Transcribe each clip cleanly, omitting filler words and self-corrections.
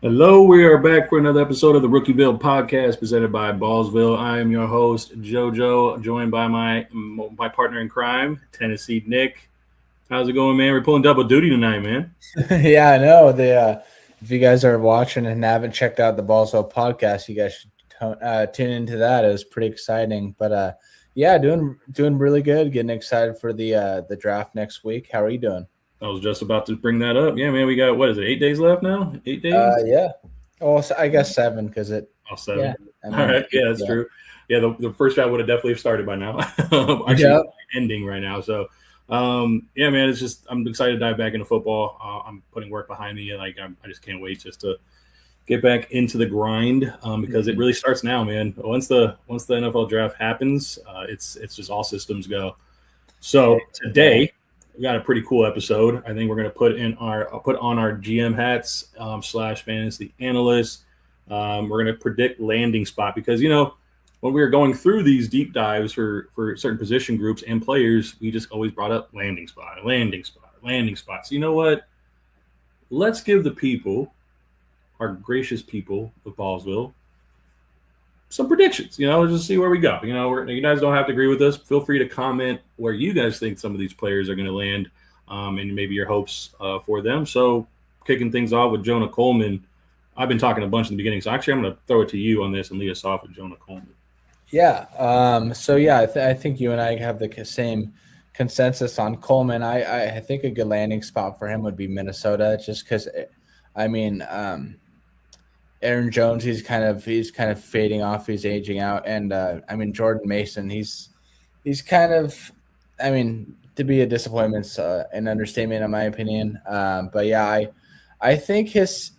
Hello, we are back for another episode of the Rookieville podcast presented by Ballsville. I am your host, JoJo, joined by my partner in crime, Tennessee Nick. How's it going, man? We're pulling double duty tonight, man. Yeah, I know. If you guys are watching and haven't checked out the Ballsville podcast, you guys should tune into that. It was pretty exciting. But yeah, doing really good. Getting excited for the draft next week. How are you doing? I was just about to bring that up. Yeah, man, we got, 8 days left now? 8 days? Yeah. Well, I guess 7 because it. Oh, 7. Yeah, all right. Yeah, that's true. Yeah, the first draft would have definitely started by now. Actually, ending right now. So, yeah, man, it's just I'm excited to dive back into football. I'm putting work behind me, and I just can't wait just to get back into the grind because it really starts now, man. Once the NFL draft happens, it's just all systems go. So today we got a pretty cool episode. I think we're going to put on our GM hats / fantasy analysts. We're going to predict landing spot because, when we were going through these deep dives for certain position groups and players, we just always brought up landing spot. So you know what? Let's give the people, our gracious people of Ballsville, some predictions, just see where we go. You guys don't have to agree with us. Feel free to comment where you guys think some of these players are going to land and maybe your hopes for them. So kicking things off with Jonah Coleman, I've been talking a bunch in the beginning. So actually I'm going to throw it to you on this and lead us off with Jonah Coleman. Yeah. I think you and I have the same consensus on Coleman. I think a good landing spot for him would be Minnesota just because, Aaron Jones, he's kind of fading off. He's aging out, and Jordan Mason, he's kind of, to be a disappointment's an understatement in my opinion. But yeah, I think his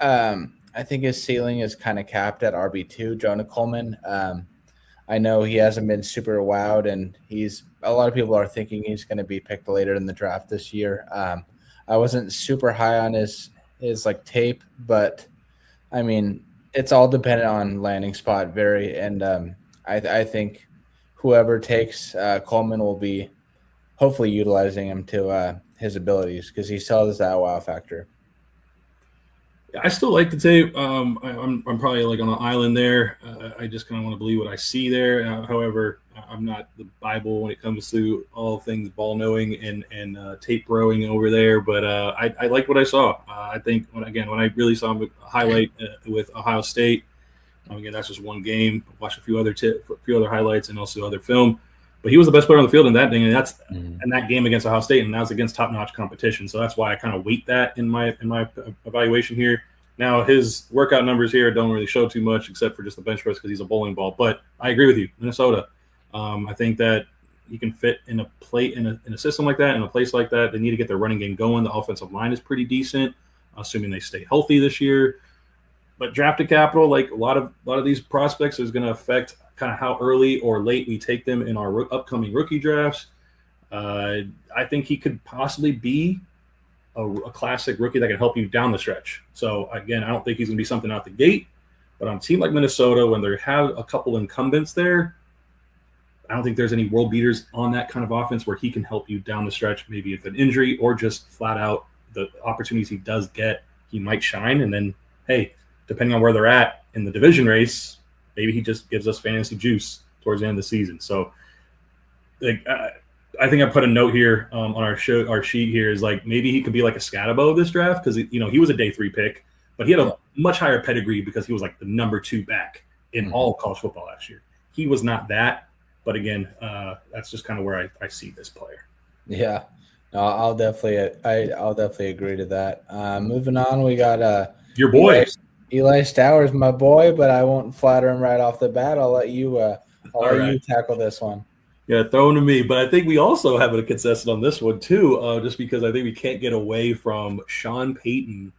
ceiling is kind of capped at RB2. Jonah Coleman. I know he hasn't been super wowed, and a lot of people are thinking he's going to be picked later in the draft this year. I wasn't super high on his tape, but it's all dependent on landing spot, I think whoever takes Coleman will be hopefully utilizing him to his abilities because he still has that wow factor. I still like the tape. I'm probably on an island there. I just kind of want to believe what I see there. However, I'm not the Bible when it comes to all things ball knowing and tape throwing over there. But I like what I saw. I think when I really saw him highlight with Ohio State. Again, that's just one game. Watched a few other highlights and also other film. But he was the best player on the field in that thing, and that's in that game against Ohio State, and that was against top-notch competition. So that's why I kind of weight that in my evaluation here. Now his workout numbers here don't really show too much, except for just the bench press because he's a bowling ball. But I agree with you, Minnesota. I think that he can fit in a system like that, in a place like that. They need to get their running game going. The offensive line is pretty decent, assuming they stay healthy this year. But drafted capital, like a lot of these prospects, is going to affect kind of how early or late we take them in our upcoming rookie drafts. I think he could possibly be a classic rookie that can help you down the stretch. So, again, I don't think he's going to be something out the gate. But on a team like Minnesota, when they have a couple incumbents there, I don't think there's any world beaters on that kind of offense where he can help you down the stretch, maybe if an injury or just flat out the opportunities he does get, he might shine. And then, hey, depending on where they're at in the division race, maybe he just gives us fantasy juice towards the end of the season. So I think I put a note here on our sheet here is maybe he could be like a Scatabo of this draft because, he was a day 3 pick, but he had a much higher pedigree because he was the number 2 back in all college football last year. He was not that. But again, that's just kind of where I see this player. Yeah, no, I'll definitely agree to that. Moving on, we got your boy Eli Stowers, my boy, but I won't flatter him right off the bat. I'll let you tackle this one. Yeah, thrown to me. But I think we also have a consensus on this one too, just because I think we can't get away from Sean Payton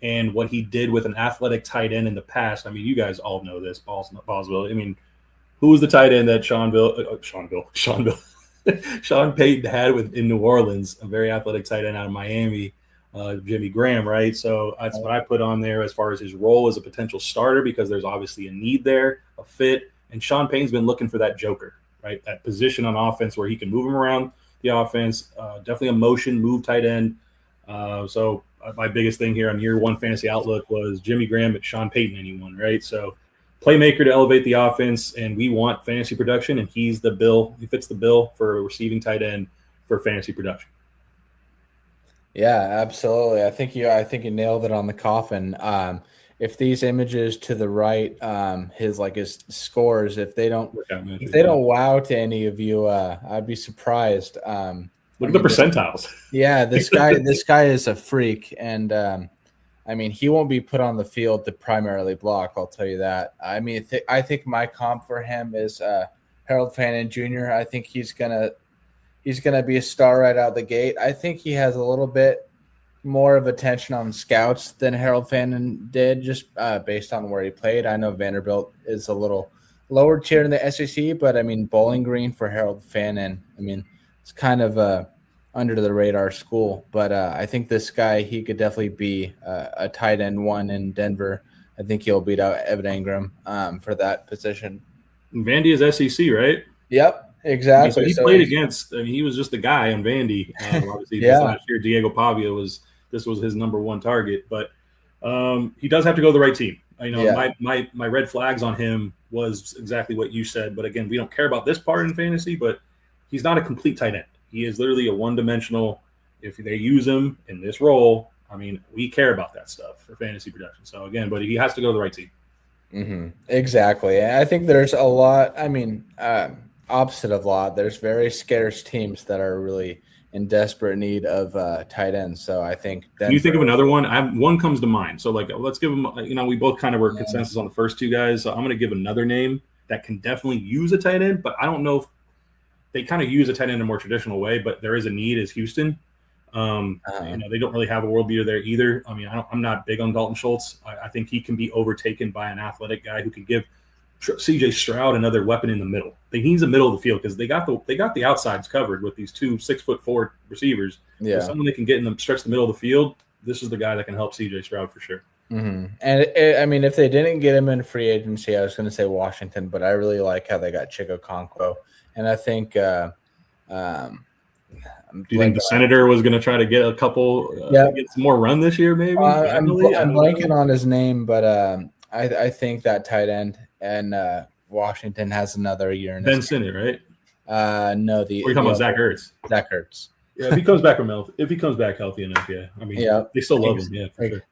and what he did with an athletic tight end in the past. I mean, you guys all know this, Ballsville. I mean, who was the tight end that Sean Payton had in New Orleans? A very athletic tight end out of Miami, Jimmy Graham, right? So that's what I put on there as far as his role as a potential starter because there's obviously a need there, a fit, and Sean Payton's been looking for that joker, right? That position on offense where he can move him around the offense. Definitely a motion move tight end. My biggest thing here on year one fantasy outlook was Jimmy Graham at Sean Payton, anyone, right? So playmaker to elevate the offense, and we want fantasy production, and he's the bill. He fits the bill for a receiving tight end for fantasy production. Yeah, absolutely. I think you nailed it on the coffin. If these images to the right, his scores, if they don't wow to any of you, I'd be surprised. Look at the percentiles. Yeah, this guy is a freak, and he won't be put on the field to primarily block. I'll tell you that. I think my comp for him is Harold Fannin Jr. I think he's gonna be a star right out the gate. I think he has a little bit more of attention on scouts than Harold Fannin did, just based on where he played. I know Vanderbilt is a little lower tier in the SEC, but Bowling Green for Harold Fannin, it's kind of a under the radar school. But I think this guy, he could definitely be a tight end one in Denver. I think he'll beat out Evan Ingram for that position. Vandy is SEC, right? Yep, exactly. So he played against. He was just a guy on Vandy. Obviously, Yeah. This last year, Diego Pavia was his number one target, but he does have to go to the right team. Yeah. My red flags on him was exactly what you said. But again, we don't care about this part in fantasy. But he's not a complete tight end. He is literally a one-dimensional. If they use him in this role, we care about that stuff for fantasy production. So again, but he has to go to the right team. Mm-hmm. Exactly. I think there's a lot. Opposite of a lot. There's very scarce teams that are really in desperate need of tight ends. So I think. Can you think of another one? One comes to mind. So let's give him. We both kind of were consensus on the first two guys. So I'm going to give another name that can definitely use a tight end, but I don't know if they kind of use a tight end in a more traditional way. But there is a need. Is Houston. They don't really have a world beater there either. I'm not big on Dalton Schultz. I think he can be overtaken by an athletic guy who can give CJ Stroud another weapon in the middle. He needs the middle of the field because they got the outsides covered with these 2 6'4" receivers. Yeah, so someone that can get in them, stretch the middle of the field. This is the guy that can help CJ Stroud for sure. Mm-hmm. And if they didn't get him in free agency, I was going to say Washington, but I really like how they got Chico Conquo, and I think. Do you think the Senator was going to try to get a couple, get some more run this year? Maybe I'm blanking on his name, but I think that tight end and Washington has another year in Ben Sinnott, right? No, you're talking about Zach Ertz. Zach Ertz. Yeah, if he comes back healthy enough, yeah. They still love him, yeah, for sure.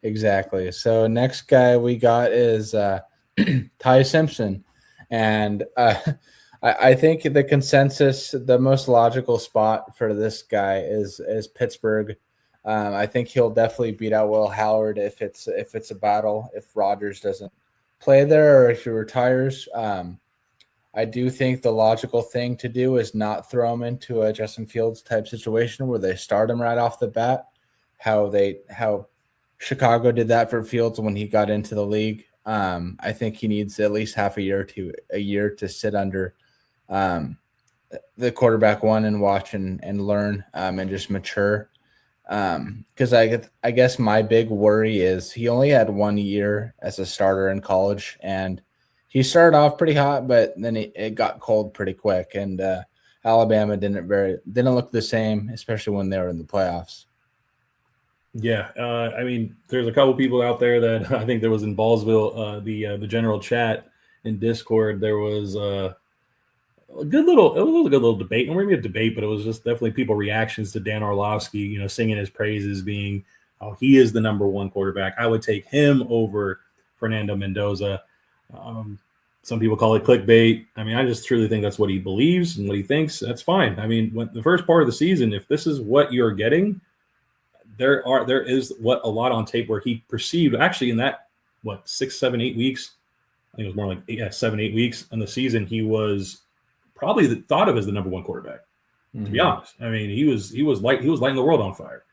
Exactly. So next guy we got is Ty Simpson, and I think the consensus, the most logical spot for this guy is Pittsburgh. I think he'll definitely beat out Will Howard if it's a battle. If Rodgers doesn't play there or if he retires, I do think the logical thing to do is not throw him into a Justin Fields type situation where they start him right off the bat. How Chicago did that for Fields when he got into the league. I think he needs at least half a year to sit under the quarterback one and watch and learn and just mature. Because I guess my big worry is he only had 1 year as a starter in college, and he started off pretty hot, but then it got cold pretty quick, and Alabama didn't look the same, especially when they were in the playoffs. Yeah, there's a couple people out there that I think there was in Ballsville, the general chat in Discord. There was a good little debate, and maybe a debate, but it was just definitely people reactions to Dan Orlovsky, singing his praises, being he is the number one quarterback. I would take him over Fernando Mendoza. Some people call it clickbait. I just truly think that's what he believes and what he thinks. That's fine. When the first part of the season, if this is what you're getting, there is a lot on tape where he perceived actually in that 6, 7, 8 weeks. I think it was more like 7, 8 weeks in the season. He was probably thought of as the number one quarterback. To be honest, I mean, he was lighting the world on fire.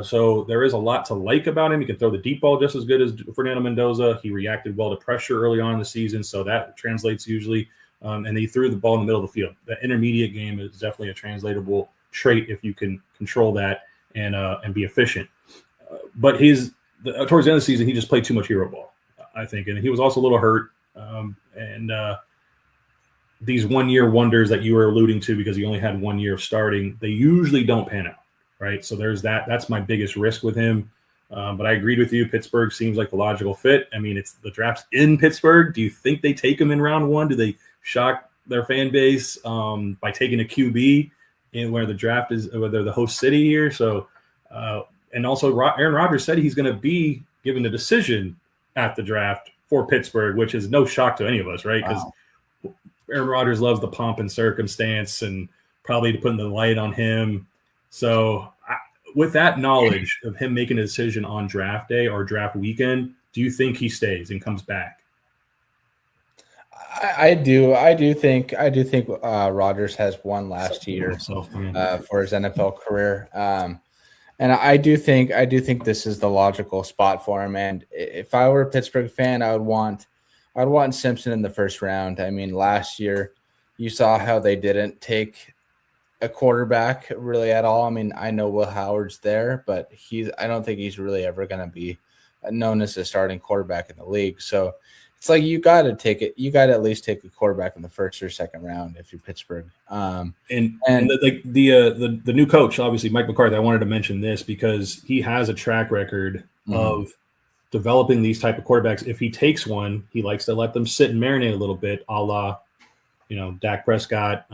So there is a lot to like about him. He can throw the deep ball just as good as Fernando Mendoza. He reacted well to pressure early on in the season, so that translates usually. And he threw the ball in the middle of the field. The intermediate game is definitely a translatable trait if you can control that and be efficient. But towards the end of the season, he just played too much hero ball, I think, and he was also a little hurt. These 1 year wonders that you were alluding to, because he only had 1 year of starting, they usually don't pan out, right? So there's that. That's my biggest risk with him. But I agreed with you. Pittsburgh seems like the logical fit. I mean, it's the draft's in Pittsburgh. Do you think they take him in round one? Do they shock their fan base by taking a QB in where the draft is, where they're the host city here? So, and also Aaron Rodgers said he's going to be given the decision at the draft for Pittsburgh, which is no shock to any of us, right? Because Aaron Rodgers loves the pomp and circumstance and probably putting the light on him. So with that knowledge of him making a decision on draft day or draft weekend, do you think he stays and comes back? I do think Rodgers has one last year for his NFL career. And I do think this is the logical spot for him. And if I were a Pittsburgh fan, I'd want Simpson in the first round. I mean, last year you saw how they didn't take a quarterback really at all. I mean, I know Will Howard's there, but I don't think he's really ever going to be known as a starting quarterback in the league. So it's like you got to take it. You got to at least take a quarterback in the first or second round if you're Pittsburgh. And the new coach, obviously Mike McCarthy. I wanted to mention this because he has a track record of developing these type of quarterbacks. If he takes one, he likes to let them sit and marinate a little bit, a la, Dak Prescott,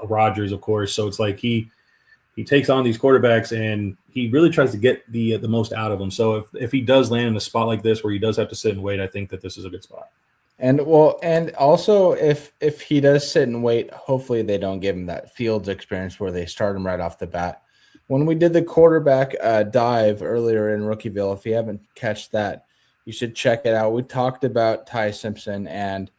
Rodgers, of course. So it's like he takes on these quarterbacks and he really tries to get the most out of them. So if he does land in a spot like this where he does have to sit and wait, I think that this is a good spot. And also if he does sit and wait, hopefully they don't give him that Fields experience where they start him right off the bat. When we did the quarterback dive earlier in Rookieville, if you haven't catched that, you should check it out. We talked about Ty Simpson, and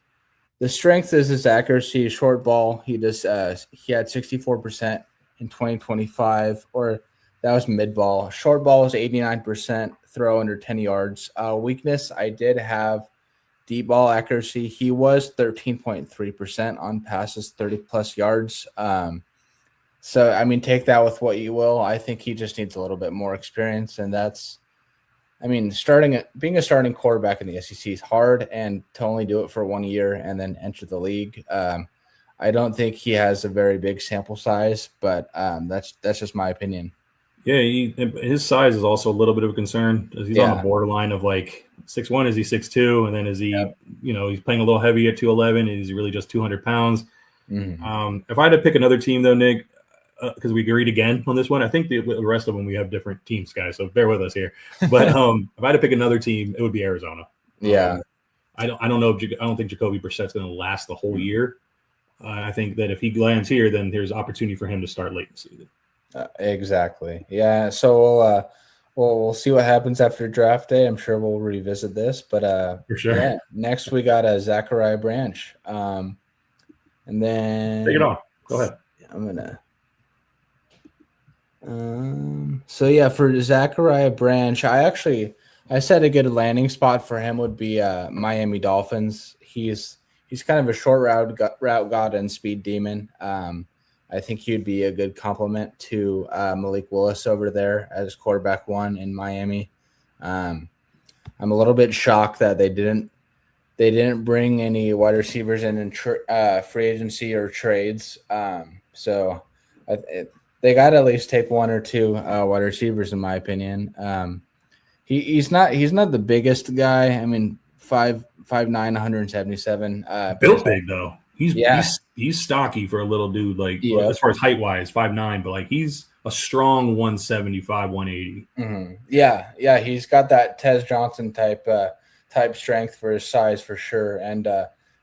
the strength is his accuracy, short ball. He had 64% in 2025, or that was mid ball. Short ball was 89%, throw under 10 yards. Weakness, I did have deep ball accuracy. He was 13.3% on passes 30 plus yards. So, I mean, take that with what you will. I think he just needs a little bit more experience, and being a starting quarterback in the SEC is hard, and to only do it for 1 year and then enter the league. I don't think he has a very big sample size, but that's just my opinion. Yeah, his size is also a little bit of a concern. He's on the borderline of like 6'1", is he 6'2", and then is he, he's playing a little heavy at 211, and is he really just 200 pounds? Mm-hmm. If I had to pick another team, though, Nick, because we agreed again on this one, I think the rest of them we have different teams, guys. So bear with us here. But if I had to pick another team, it would be Arizona. Yeah, I don't think Jacoby Brissett's going to last the whole year. I think that if he lands here, then there's opportunity for him to start late in the season. Exactly. Yeah. So we'll see what happens after draft day. I'm sure we'll revisit this, but for sure. Yeah, next we got Zachariah Branch, and then take it on. Go ahead. I'm gonna. So yeah, for Zachariah Branch, I said a good landing spot for him would be Miami Dolphins. He's kind of a short route god and speed demon. I think he'd be a good complement to Malik Willis over there as quarterback one in Miami. I'm a little bit shocked that they didn't bring any wide receivers in free agency or trades. So they got to at least take one or two wide receivers, in my opinion. He's not the biggest guy. I mean, 5'9", 177. Built big though. He's stocky for a little dude. Like as far as height wise, 5'9", but like he's a strong 175, 180. Mm-hmm. Yeah. He's got that Tez Johnson type strength for his size for sure. And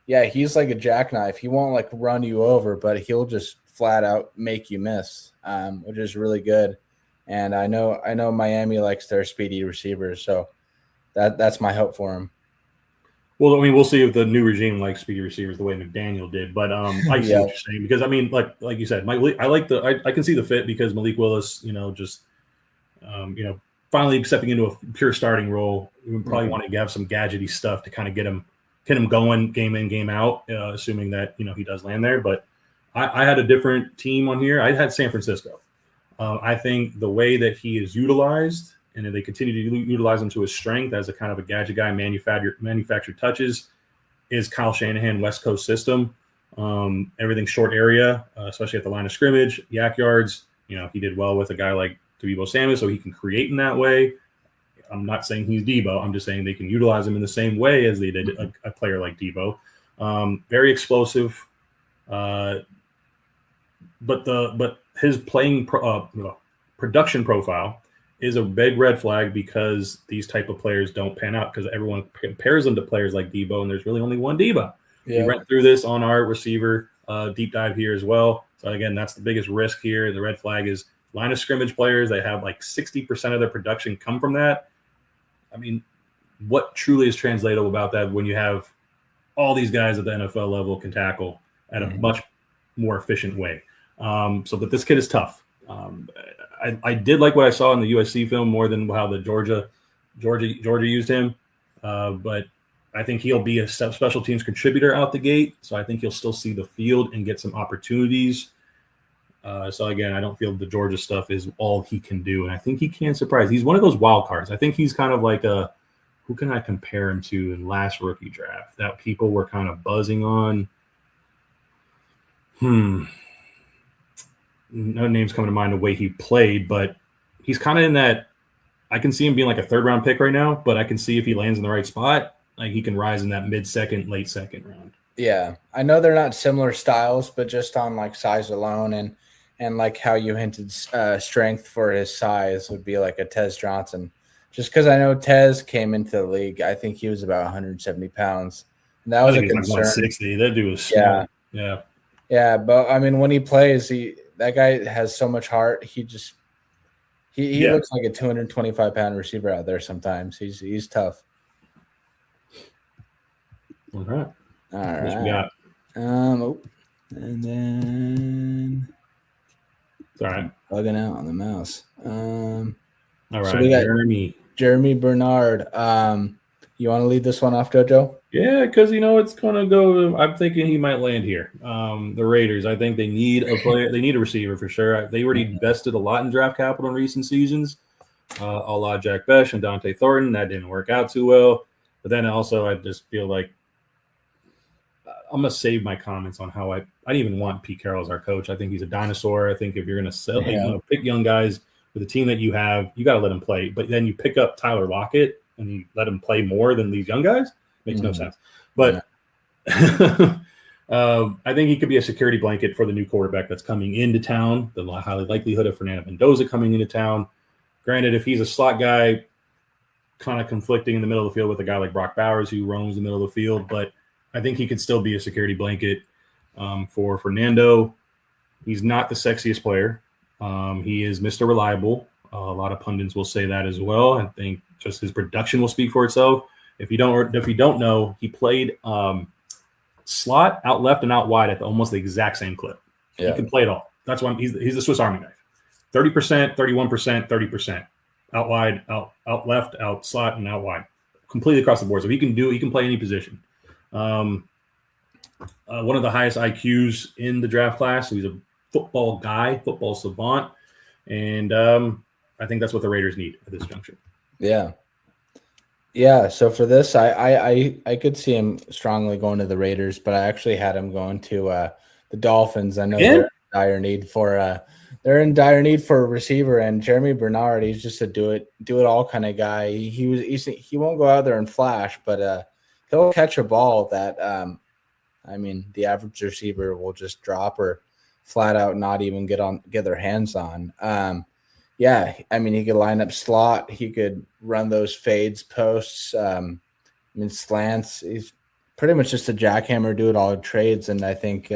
he's like a jackknife. He won't like run you over, but he'll just flat out make you miss, which is really good. And I know Miami likes their speedy receivers, so that's my hope for him. Well, I mean, we'll see if the new regime likes speedy receivers the way McDaniel did. But I see Yeah. what you're saying because I mean, like you said, I can see the fit because Malik Willis, just you know, finally stepping into a pure starting role. We would probably want to have some gadgety stuff to kind of get him going game in, game out, assuming that he does land there. But I had a different team on here. I had San Francisco. I think the way that he is utilized, and if they continue to utilize him to his strength as a kind of a gadget guy, manufactured touches, is Kyle Shanahan West Coast system. Everything short area, especially at the line of scrimmage, yak yards. He did well with a guy like Deebo Samuel, so he can create in that way. I'm not saying he's Deebo. I'm just saying they can utilize him in the same way as they did a player like Deebo. Very explosive, but his production profile is a big red flag because these type of players don't pan out because everyone compares them to players like Deebo, and there's really only one Deebo. We went through this on our receiver deep dive here as well. So again, that's the biggest risk here. The red flag is line of scrimmage players. They have like 60% of their production come from that. I mean, what truly is translatable about that when you have all these guys at the NFL level can tackle at a much more efficient way? But this kid is tough. I did like what I saw in the USC film more than how the Georgia used him. But I think he'll be a special teams contributor out the gate. So I think he'll still see the field and get some opportunities. So again, I don't feel the Georgia stuff is all he can do. And I think he can surprise. He's one of those wild cards. I think he's kind of like who can I compare him to in last rookie draft that people were kind of buzzing on? No names coming to mind the way he played, but he's kind of in that. I can see him being like a third round pick right now, but I can see if he lands in the right spot, like he can rise in that mid-second, late second round. Yeah, I know they're not similar styles, but just on like size alone and like how you hinted, strength for his size would be like a Tez Johnson. Just because I know Tez came into the league, I think he was about 170 pounds. And that was a concern. Like 160. That dude was small. Yeah. But I mean, when he plays, that guy has so much heart. He looks like a 225-pound receiver out there sometimes. He's tough. All right. What we got? And then sorry, bugging out on the mouse. All right, so we got Jeremy Bernard. You want to lead this one off, JoJo? Yeah, because it's going to go. I'm thinking he might land here. The Raiders. I think they need a player. They need a receiver for sure. They already invested a lot in draft capital in recent seasons, a la Jack Besh and Dante Thornton. That didn't work out too well. But then also, I just feel like I'm going to save my comments on how I didn't even want Pete Carroll as our coach. I think he's a dinosaur. I think if you're going to sell, pick young guys with the team that you have, you got to let them play. But then you pick up Tyler Lockett and you let him play more than these young guys. Makes no sense. But I think he could be a security blanket for the new quarterback that's coming into town. The high likelihood of Fernando Mendoza coming into town. Granted, if he's a slot guy, kind of conflicting in the middle of the field with a guy like Brock Bowers who roams the middle of the field, but I think he could still be a security blanket for Fernando. He's not the sexiest player. He is Mr. Reliable. A lot of pundits will say that as well. I think just his production will speak for itself. If you don't know, he played slot, out left, and out wide at almost the exact same clip. Yeah. He can play it all. That's why he's the Swiss Army knife. 30%, 31%, 30%. Out wide, out left, out slot, and out wide. Completely across the board. So he can play any position. One of the highest IQs in the draft class. So he's a football guy, football savant. And I think that's what the Raiders need at this juncture. Yeah. Yeah, so for this, I could see him strongly going to the Raiders, but I actually had him going to the Dolphins. I know they're in dire need for a receiver, and Jeremy Bernard, he's just a do it all kind of guy. He won't go out there and flash, but he'll catch a ball that the average receiver will just drop or flat out not even get their hands on. He could line up slot. He could run those fades, posts, slants. He's pretty much just a jackhammer, do it all trades. And I think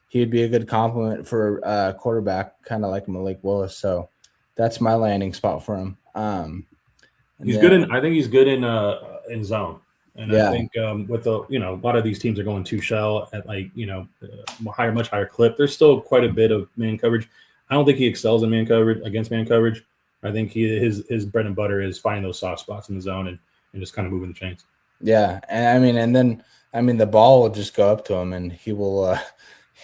he'd be a good compliment for a quarterback, kind of like Malik Willis. So that's my landing spot for him. I think he's good in zone. And I Yeah. think with a lot of these teams are going two shell at much higher clip. There's still quite a bit of man coverage. I don't think he excels in man coverage against man coverage. I think his bread and butter is finding those soft spots in the zone and just kind of moving the chains. Yeah, and then the ball will just go up to him, and he will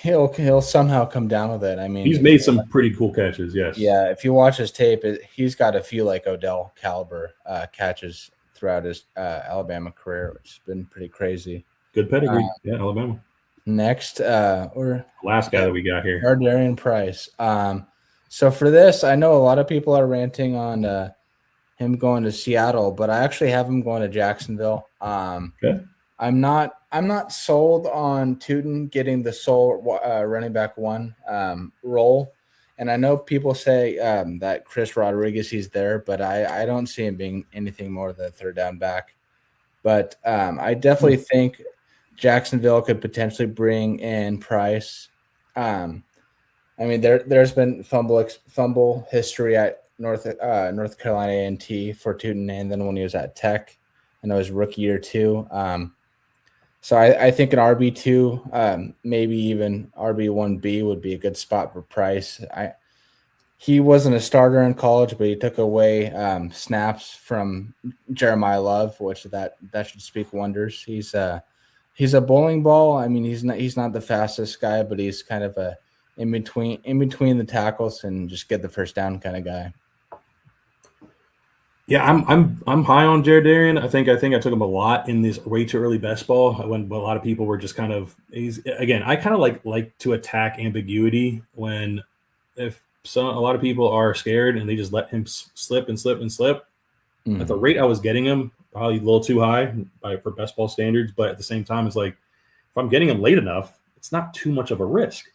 he'll somehow come down with it. I mean, He's made some pretty cool catches. Yes. Yeah, if you watch his tape, he's got a few like Odell caliber catches throughout his Alabama career, which has been pretty crazy. Good pedigree. Yeah, Alabama. Next, or last guy that we got here, Darian Price. So for this, I know a lot of people are ranting on him going to Seattle, but I actually have him going to Jacksonville. Okay. I'm not sold on Tootin getting the sole running back one role. And I know people say that Chris Rodriguez, he's there, but I don't see him being anything more than a third down back. But I definitely think Jacksonville could potentially bring in Price. I mean, there's been fumble history at North Carolina A&T for Tootin, and then when he was at Tech, I know his rookie year too. So I think an RB2, maybe even RB1B would be a good spot for Price. He wasn't a starter in college, but he took away snaps from Jeremiah Love, which that should speak wonders. He's a bowling ball. I mean, he's not the fastest guy, but he's kind of a in between the tackles and just get the first down kind of guy. Yeah, I'm high on Jared Darian. I think I took him a lot in this way too early best ball when a lot of people were just kind of I kind of like to attack ambiguity when a lot of people are scared and they just let him slip and slip and slip. At the rate I was getting him, probably a little too high for best ball standards, but at the same time, it's like if I'm getting him late enough, it's not too much of a risk.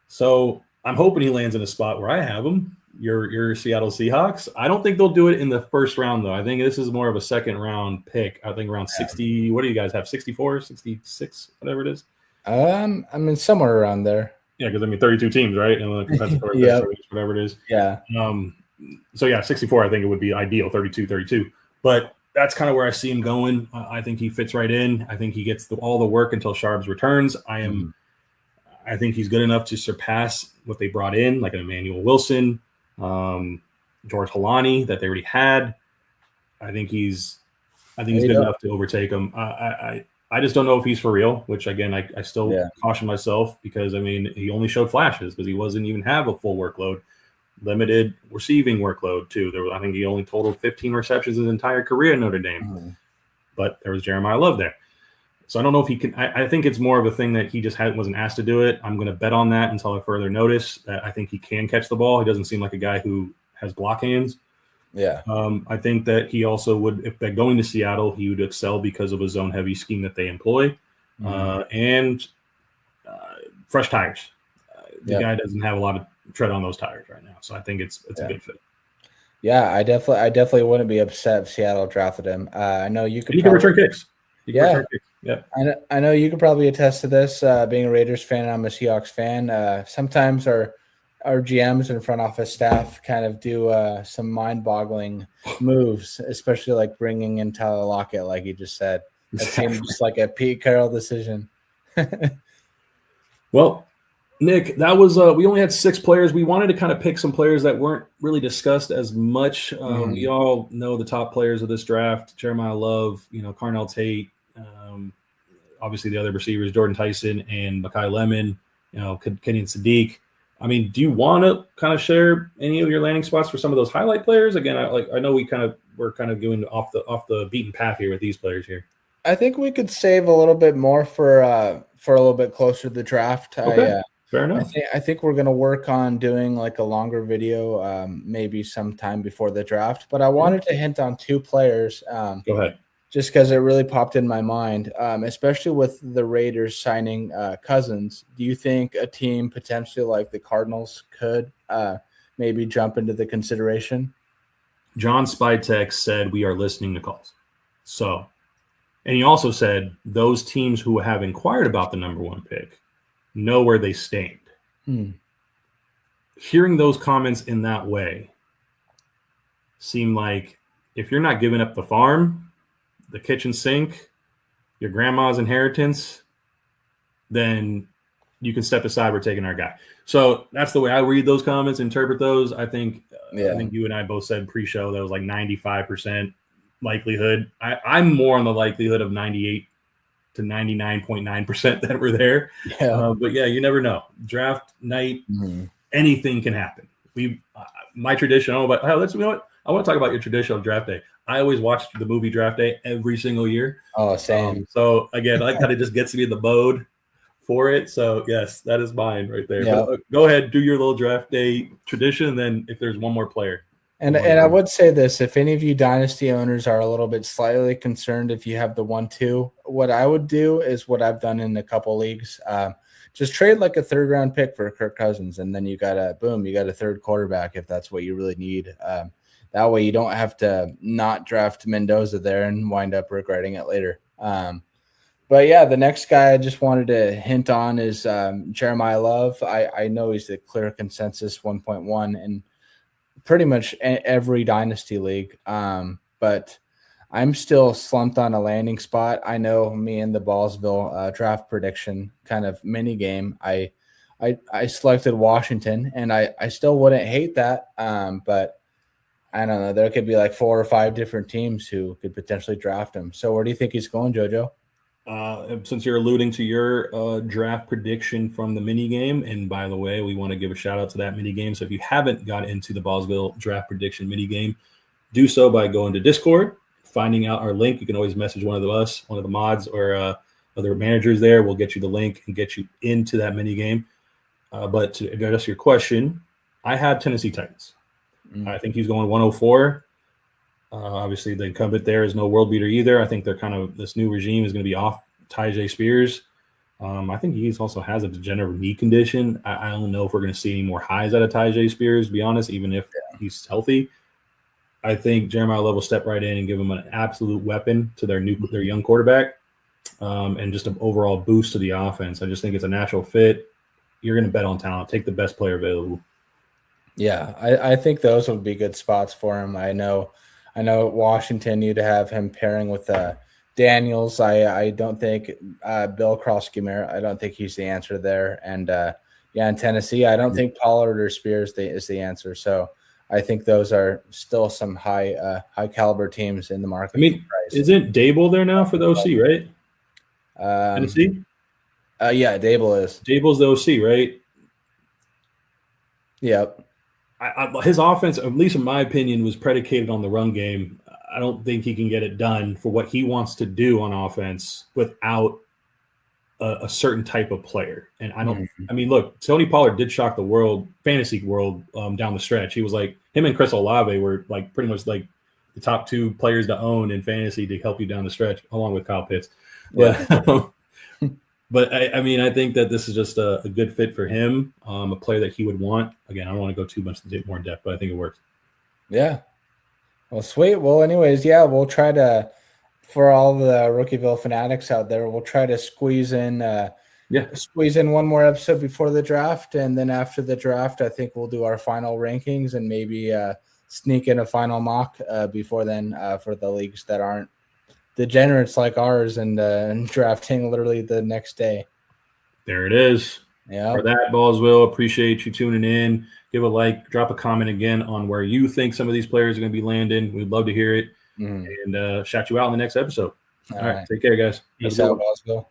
So I'm hoping he lands in a spot where I have him. Your Seattle Seahawks. I don't think they'll do it in the first round, though. I think this is more of a second round pick. I think around 60. What do you guys have? 64, 66, whatever it is? I mean, somewhere around there. Yeah, because 32 teams, right? And the compensatory whatever it is. Yeah. So, 64, I think it would be ideal, 32. But that's kind of where I see him going. I think he fits right in. I think he gets all the work until Sharps returns. I think he's good enough to surpass what they brought in, like an Emmanuel Wilson, George Holani that they already had. I think he's good enough to overtake him. I just don't know if he's for real, which again, I still caution myself because he only showed flashes because he wasn't even have a full workload, limited receiving workload too. I think he only totaled 15 receptions his entire career in Notre Dame, but there was Jeremiah Love there. So I don't know if he can. I think it's more of a thing that he just wasn't asked to do it. I'm going to bet on that until I further notice that I think he can catch the ball. He doesn't seem like a guy who has block hands. Yeah. I think that he also would, if they're going to Seattle, he would excel because of a zone-heavy scheme that they employ and fresh tires. The guy doesn't have a lot of tread on those tires right now, so I think it's a good fit. Yeah, I definitely wouldn't be upset if Seattle drafted him. I know you could. He can return kicks. Yeah. I know you could probably attest to this. Being a Raiders fan, and I'm a Seahawks fan. Sometimes our GMs and front office staff kind of do some mind-boggling moves, especially like bringing in Tyler Lockett, like you just said. That seemed just like a Pete Carroll decision. Well, Nick, that was we only had 6 players. We wanted to kind of pick some players that weren't really discussed as much. We all know the top players of this draft: Jeremiah Love, Carnell Tate. Obviously, the other receivers, Jordan Tyson and Mekhi Lemon, Kenyon Sadiq. Do you want to kind of share any of your landing spots for some of those highlight players? Again, I know we're kind of going off the beaten path here with these players here. I think we could save a little bit more for a little bit closer to the draft. Okay, fair enough. I think we're going to work on doing like a longer video, maybe sometime before the draft. But I wanted to hint on 2 players. Go ahead. Just because it really popped in my mind, especially with the Raiders signing Cousins. Do you think a team potentially like the Cardinals could maybe jump into the consideration? John Spytek said we are listening to calls. So, and he also said those teams who have inquired about the number 1 pick know where they stand. Hearing those comments in that way seem like if you're not giving up the farm, the kitchen sink, your grandma's inheritance, then you can step aside. We're taking our guy. So that's the way I read those comments, interpret those. I think you and I both said pre-show that was like 95% likelihood. I'm more on the likelihood of 98 to 99.9% that we're there. Yeah. But yeah, you never know. Draft night, anything can happen. My tradition. Oh, but let's. You know what? I want to talk about your traditional draft day. I always watch the movie Draft Day every single year. Oh, same. So again, that kind of just gets me in the mode for it. So yes, that is mine right there. Yeah. But go ahead, do your little draft day tradition. And then if there's one more player. And I would say this, if any of you dynasty owners are a little bit slightly concerned if you have the 1-2, what I would do is what I've done in a couple leagues. Just trade like a 3rd round pick for Kirk Cousins, and then you got a 3rd quarterback if that's what you really need. That way you don't have to not draft Mendoza there and wind up regretting it later. But yeah, the next guy I just wanted to hint on is Jeremiah Love. I know he's the clear consensus 1.1 in pretty much every dynasty league. But I'm still slumped on a landing spot. I know me and the Ballsville draft prediction kind of mini game. I selected Washington, and I still wouldn't hate that. But I don't know. There could be like 4 or 5 different teams who could potentially draft him. So where do you think he's going, JoJo? Since you're alluding to your draft prediction from the mini game, and by the way, we want to give a shout out to that mini game. So if you haven't got into the Ballsville draft prediction mini game, do so by going to Discord, finding out our link. You can always message one of the mods or other managers there. We'll get you the link and get you into that mini game. But to address your question, I had Tennessee Titans. I think he's going 104. Obviously, the incumbent there is no world beater either. I think this new regime is going to be off Tyjae Spears. I think he also has a degenerative knee condition. I don't know if we're going to see any more highs out of Tyjae Spears, to be honest, even if he's healthy. I think Jeremiah Love will step right in and give them an absolute weapon to their young quarterback, and just an overall boost to the offense. I just think it's a natural fit. You're going to bet on talent. Take the best player available. Yeah, I think those would be good spots for him. I know Washington, you'd have him pairing with Daniels. I don't think Bill Krosky, I don't think he's the answer there. And in Tennessee, I don't think Pollard or Spears is the answer. So I think those are still some high caliber teams in the market. I mean, isn't Dable there now for the OC, right? Tennessee? Yeah, Dable's the OC, right? Yep. His offense, at least in my opinion, was predicated on the run game. I don't think he can get it done for what he wants to do on offense without a certain type of player. And I don't. I mean, look, Tony Pollard did shock the fantasy world down the stretch. He was like him and Chris Olave were like pretty much like the top 2 players to own in fantasy to help you down the stretch, along with Kyle Pitts. Yeah. But I mean, I think that this is just a good fit for him, a player that he would want. Again, I don't want to go too much more in depth, but I think it works. Yeah. Well, sweet. Well, anyways, yeah, we'll try to, for all the Rookieville fanatics out there, we'll try to squeeze in one more episode before the draft, and then after the draft, I think we'll do our final rankings and maybe sneak in a final mock before then for the leagues that aren't degenerates like ours and drafting literally the next day. There it is. Yeah. For that, Ballsville, appreciate you tuning in. Give a like, drop a comment again on where you think some of these players are going to be landing. We'd love to hear it and shout you out in the next episode. All right. Take care, guys. Peace out, Ballsville.